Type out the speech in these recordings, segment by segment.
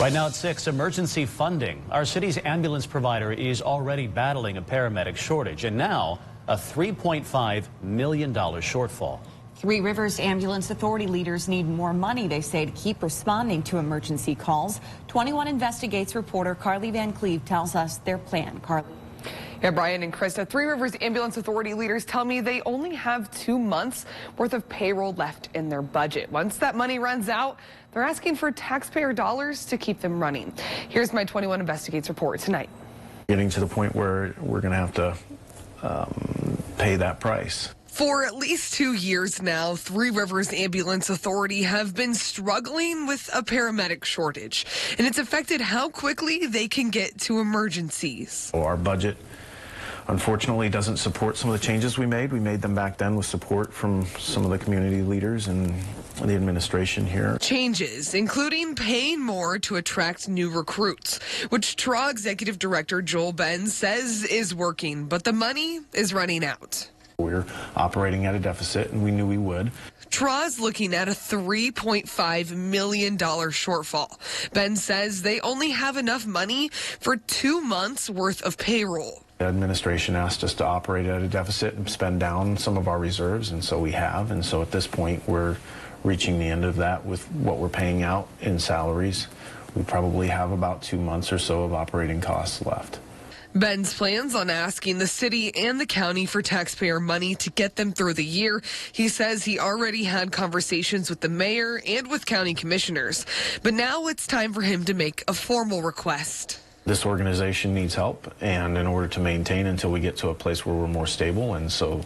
Right now at 6, emergency funding. Our city's ambulance provider is already battling a paramedic shortage, and now a $3.5 million shortfall. Three Rivers Ambulance Authority leaders need more money, they say, to keep responding to emergency calls. 21 Investigates reporter Carly Van Cleve tells us their plan. Carly. Yeah, Brian and Krista, Three Rivers Ambulance Authority leaders tell me they only have 2 months worth of payroll left in their budget. Once that money runs out, they're asking for taxpayer dollars to keep them running. Here's my 21 Investigates report tonight. Getting to the point where we're going to have to pay that price. For at least 2 years now, Three Rivers Ambulance Authority have been struggling with a paramedic shortage, and it's affected how quickly they can get to emergencies. Our budget, unfortunately, doesn't support some of the changes we made. We made them back then with support from some of the community leaders and the administration here. Changes, including paying more to attract new recruits, which TRAA Executive Director Joel Benz says is working, but the money is running out. We're operating at a deficit, and we knew we would. TRAA's looking at a $3.5 million shortfall. Ben says they only have enough money for 2 months worth of payroll. The administration asked us to operate at a deficit and spend down some of our reserves, and so we have. And so at this point, we're reaching the end of that with what we're paying out in salaries. We probably have about 2 months or so of operating costs left. Ben's plans on asking the city and the county for taxpayer money to get them through the year. He says he already had conversations with the mayor and with county commissioners, but now it's time for him to make a formal request. This organization needs help, and in order to maintain until we get to a place where we're more stable, and so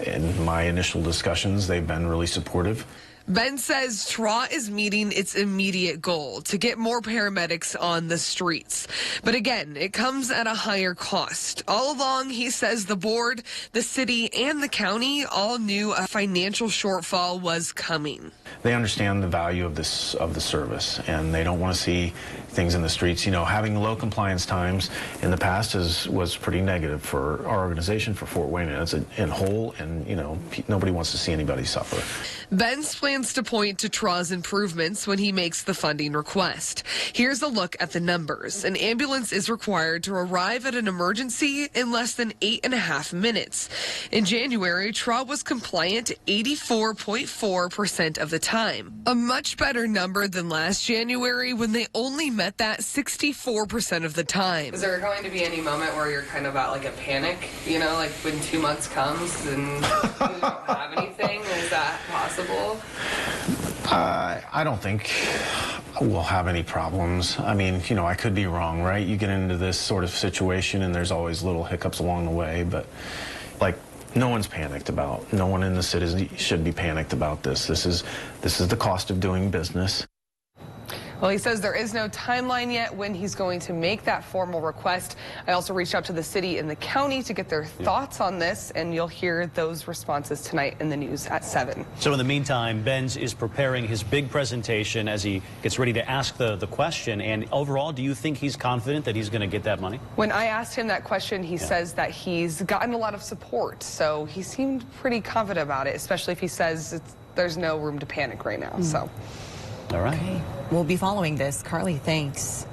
in my initial discussions, they've been really supportive. Ben says TRAA is meeting its immediate goal to get more paramedics on the streets. But again, it comes at a higher cost. All along, he says the board, the city, and the county all knew a financial shortfall was coming. They understand the value of the service, and they don't want to see things in the streets. You know, having low compliance times in the past was pretty negative for our organization, for Fort Wayne as a whole, and, you know, nobody wants to see anybody suffer. Ben's plans to point to TRAA's improvements when he makes the funding request. Here's a look at the numbers. An ambulance is required to arrive at an emergency in less than 8.5 minutes. In January, TRAA was compliant 84.4% of the time. A much better number than last January when they only met that 64% of the time. Is there going to be any moment where you're kind of at like a panic, you know, like when 2 months comes and you don't have anything? Is that possible? I don't think we'll have any problems. I mean, you know, I could be wrong, right? You get into this sort of situation and there's always little hiccups along the way, but like no one's panicked about. No one in the city should be panicked about this. This is the cost of doing business. Well, he says there is no timeline yet when he's going to make that formal request. I also reached out to the city and the county to get their thoughts on this, and you'll hear those responses tonight in the news at 7. So in the meantime, Benz is preparing his big presentation as he gets ready to ask the question. And overall, do you think he's confident that he's going to get that money? When I asked him that question, he says that he's gotten a lot of support. So he seemed pretty confident about it, especially if he says there's no room to panic right now. So. All right. Okay. We'll be following this. Carly, thanks.